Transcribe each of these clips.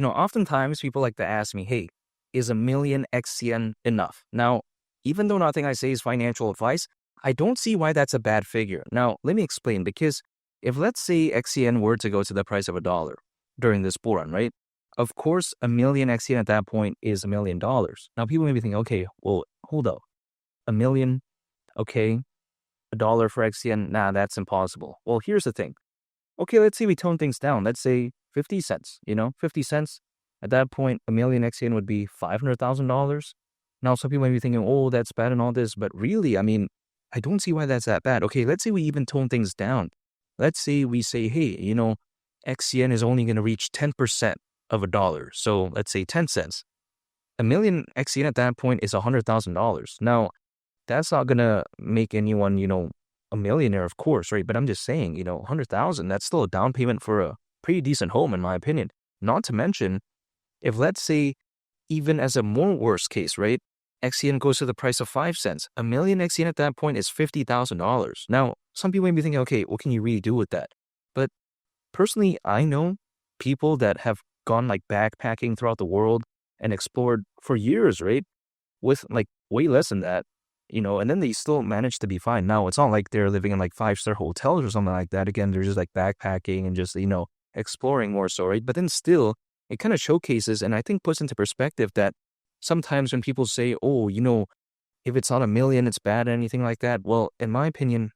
Oftentimes people like to ask me, hey, is a million XCN enough? Now, even though nothing I say is financial advice, I don't see why that's a bad figure. Now, let me explain, because if let's say XCN were to go to the price of $1 during this bull run, right? Of course, a million XCN at that point is $1 million. Now, people may be thinking, okay, well, hold up. A million, okay, $1 for XCN, nah, that's impossible. Well, here's the thing. Okay, let's say we tone things down. Let's say 50 cents, 50 cents. At that point, a million XCN would be $500,000. Now, some people might be thinking, oh, that's bad and all this. But really, I mean, I don't see why that's that bad. Okay, let's say we even tone things down. Let's say we say, hey, XCN is only going to reach 10% of $1. So let's say 10 cents. A million XCN at that point is $100,000. Now, that's not going to make anyone, a millionaire, of course, right? But I'm just saying, 100,000, that's still a down payment for a pretty decent home, in my opinion. Not to mention, if let's say, even as a more worst case, right? XCN goes to the price of 5 cents. A million XCN at that point is $50,000. Now, some people may be thinking, okay, what can you really do with that? But personally, I know people that have gone like backpacking throughout the world and explored for years, right? With like way less than that, and then they still manage to be fine. Now, it's not like they're living in like 5-star hotels or something like that. Again, they're just like backpacking and just, exploring more so, right? But then still, it kind of showcases and I think puts into perspective that sometimes when people say, oh, if it's not a million, it's bad, anything like that. Well, in my opinion,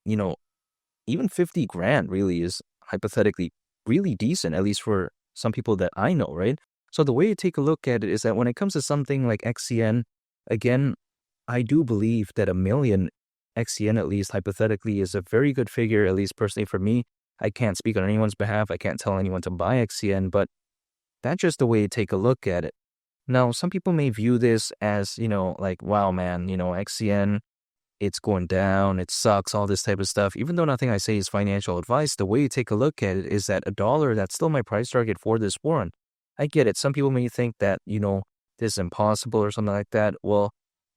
even 50 grand really is hypothetically really decent, at least for some people that I know, right? So the way you take a look at it is that when it comes to something like XCN, again, I do believe that a million XCN, at least hypothetically, is a very good figure, at least personally for me. I can't speak on anyone's behalf. I can't tell anyone to buy XCN, but that's just the way you take a look at it. Now, some people may view this as, like, wow, man, XCN, it's going down, it sucks, all this type of stuff. Even though nothing I say is financial advice, the way you take a look at it is that $1, that's still my price target for this warrant. I get it. Some people may think that, this is impossible or something like that. Well,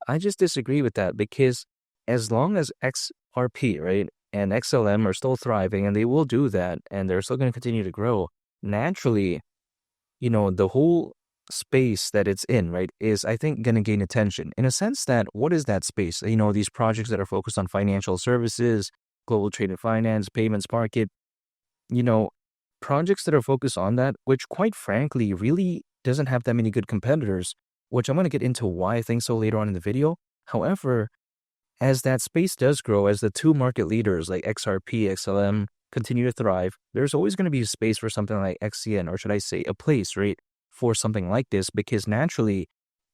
I just disagree with that, because as long as XRP, right, and XLM are still thriving, and they will do that, and they're still going to continue to grow, naturally, the whole space that it's in, right, is, I think, going to gain attention. In a sense that, what is that space? These projects that are focused on financial services, global trade and finance, payments market, projects that are focused on that, which quite frankly really doesn't have that many good competitors, which I'm going to get into why I think so later on in the video. However, as that space does grow, as the two market leaders like XRP, XLM continue to thrive, there's always going to be a space for something like XCN, or should I say a place, right, for something like this, because naturally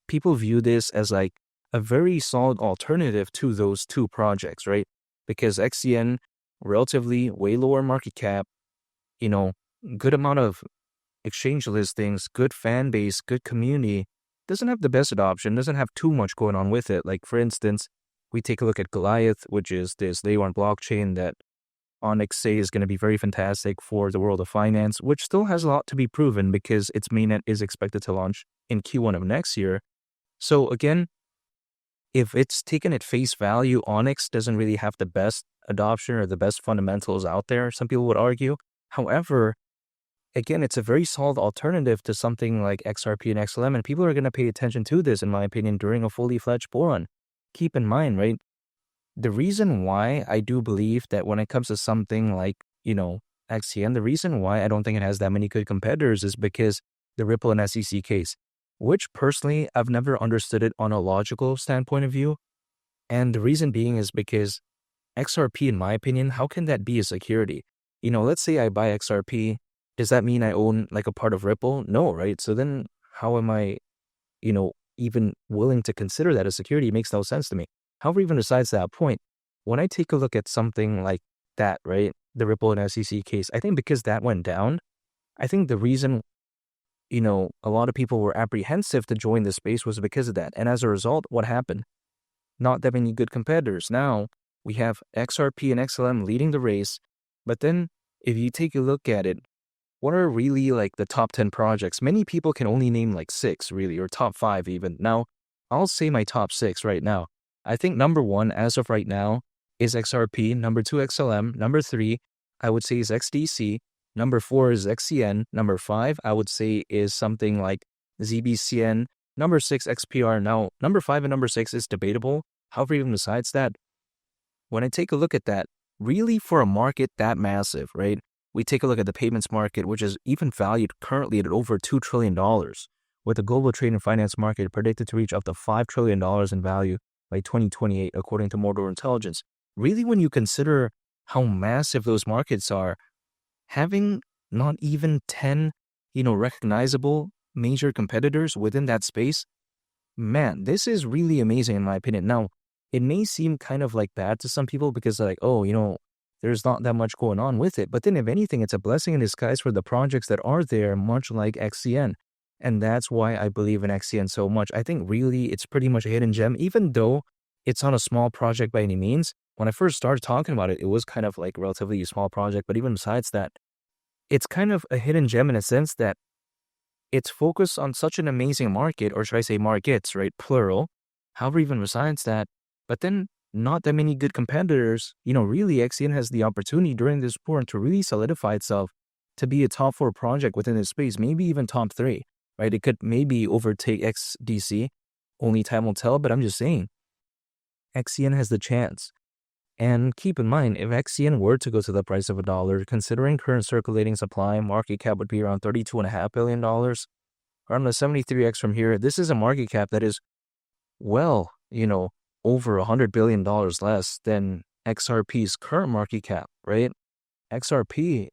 people view this as like a very solid alternative to those two projects, right? Because XCN, relatively way lower market cap, good amount of exchange listings, good fan base, good community, doesn't have the best adoption, doesn't have too much going on with it. Like, for instance, we take a look at Goliath, which is this layer 1 blockchain that Onyx say is going to be very fantastic for the world of finance, which still has a lot to be proven because its mainnet is expected to launch in Q1 of next year. So again, if it's taken at face value, Onyx doesn't really have the best adoption or the best fundamentals out there, some people would argue. However, again, it's a very solid alternative to something like XRP and XLM, and people are going to pay attention to this, in my opinion, during a fully fledged bull run. Keep in mind, right, the reason why I do believe that when it comes to something like, XCN, the reason why I don't think it has that many good competitors is because the Ripple and SEC case, which personally, I've never understood it on a logical standpoint of view. And the reason being is because XRP, in my opinion, how can that be a security? Let's say I buy XRP. Does that mean I own like a part of Ripple? No, right? So then how am I, even willing to consider that a security? It makes no sense to me. However, even besides that point, when I take a look at something like that, right, the Ripple and SEC case, I think because that went down, I think the reason, a lot of people were apprehensive to join the space was because of that. And as a result, what happened? Not that many good competitors. Now we have XRP and XLM leading the race. But then if you take a look at it, what are really like the top 10 projects? Many people can only name like 6 really, or top 5 even. Now, I'll say my top 6 right now. I think number 1 as of right now is XRP, number 2 XLM, number 3 I would say is XDC, Number 4 is XCN. Number 5, I would say, is something like ZBCN. Number 6, XPR. Now, number 5 and number 6 is debatable. However, even besides that, when I take a look at that, really for a market that massive, right? We take a look at the payments market, which is even valued currently at over $2 trillion, with the global trade and finance market predicted to reach up to $5 trillion in value by 2028, according to Mordor Intelligence. Really, when you consider how massive those markets are, having not even 10, recognizable major competitors within that space, man, this is really amazing in my opinion. Now, it may seem kind of like bad to some people because they're like, oh, there's not that much going on with it. But then if anything, it's a blessing in disguise for the projects that are there, much like XCN. And that's why I believe in XCN so much. I think really it's pretty much a hidden gem, even though it's not a small project by any means. When I first started talking about it, it was kind of like a relatively small project. But even besides that, it's kind of a hidden gem in a sense that it's focused on such an amazing market, or should I say markets, right? Plural. However, even besides that, but then not that many good competitors. Really, XCN has the opportunity during this boom to really solidify itself to be a top 4 project within this space, maybe even top 3, right? It could maybe overtake XDC. Only time will tell, but I'm just saying, XCN has the chance. And keep in mind, if XCN were to go to the price of $1, considering current circulating supply, market cap would be around $32.5 billion. Around the 73x from here, this is a market cap that is, well, over $100 billion less than XRP's current market cap, right? XRP,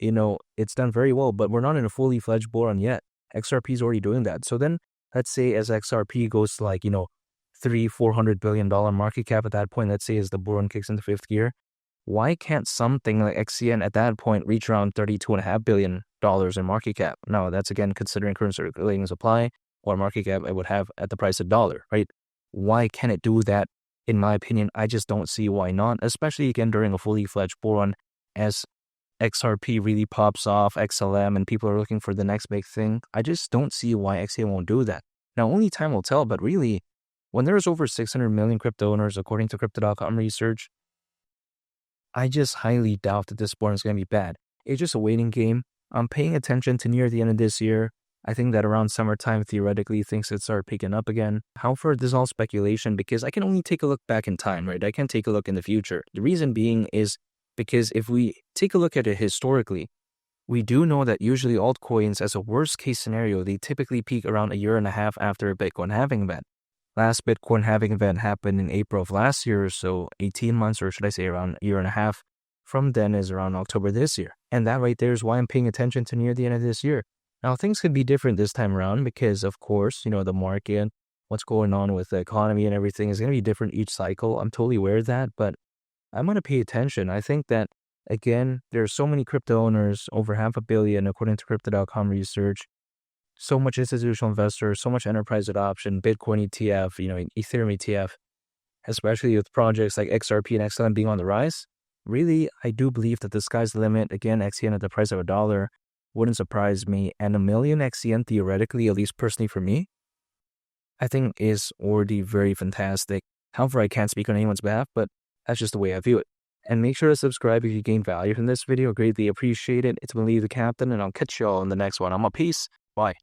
it's done very well, but we're not in a fully fledged bull run yet. XRP is already doing that. So then let's say as XRP goes to like, $300-400 billion market cap at that point, let's say as the bull run kicks into 5th gear, why can't something like XCN at that point reach around $32.5 billion in market cap? Now, that's again considering current circulating supply or market cap it would have at the price of $1, right? Why can't it do that? In my opinion, I just don't see why not, especially again during a fully fledged bull run as XRP really pops off, XLM, and people are looking for the next big thing. I just don't see why XCN won't do that. Now, only time will tell, but really, when there's over 600 million crypto owners, according to Crypto.com research, I just highly doubt that this bull run is going to be bad. It's just a waiting game. I'm paying attention to near the end of this year. I think that around summertime, theoretically, things could start picking up again. However, this is all speculation because I can only take a look back in time, right? I can't take a look in the future. The reason being is because if we take a look at it historically, we do know that usually altcoins, as a worst case scenario, they typically peak around a year and a half after a Bitcoin halving event. Last Bitcoin halving event happened in April of last year, so 18 months, or should I say around a year and a half from then is around October this year. And that right there is why I'm paying attention to near the end of this year. Now, things could be different this time around because, of course, the market, what's going on with the economy and everything is going to be different each cycle. I'm totally aware of that, but I'm going to pay attention. I think that, again, there are so many crypto owners, over 500 million, according to Crypto.com research, so much institutional investors, so much enterprise adoption, Bitcoin ETF, Ethereum ETF, especially with projects like XRP and XLM being on the rise. Really, I do believe that the sky's the limit. Again, XCN at the price of $1 wouldn't surprise me. And 1 million XCN, theoretically, at least personally for me, I think is already very fantastic. However, I can't speak on anyone's behalf, but that's just the way I view it. And make sure to subscribe if you gain value from this video. Greatly appreciate it. It's been Lee the Captain, and I'll catch y'all in the next one. I'm a peace. Bye.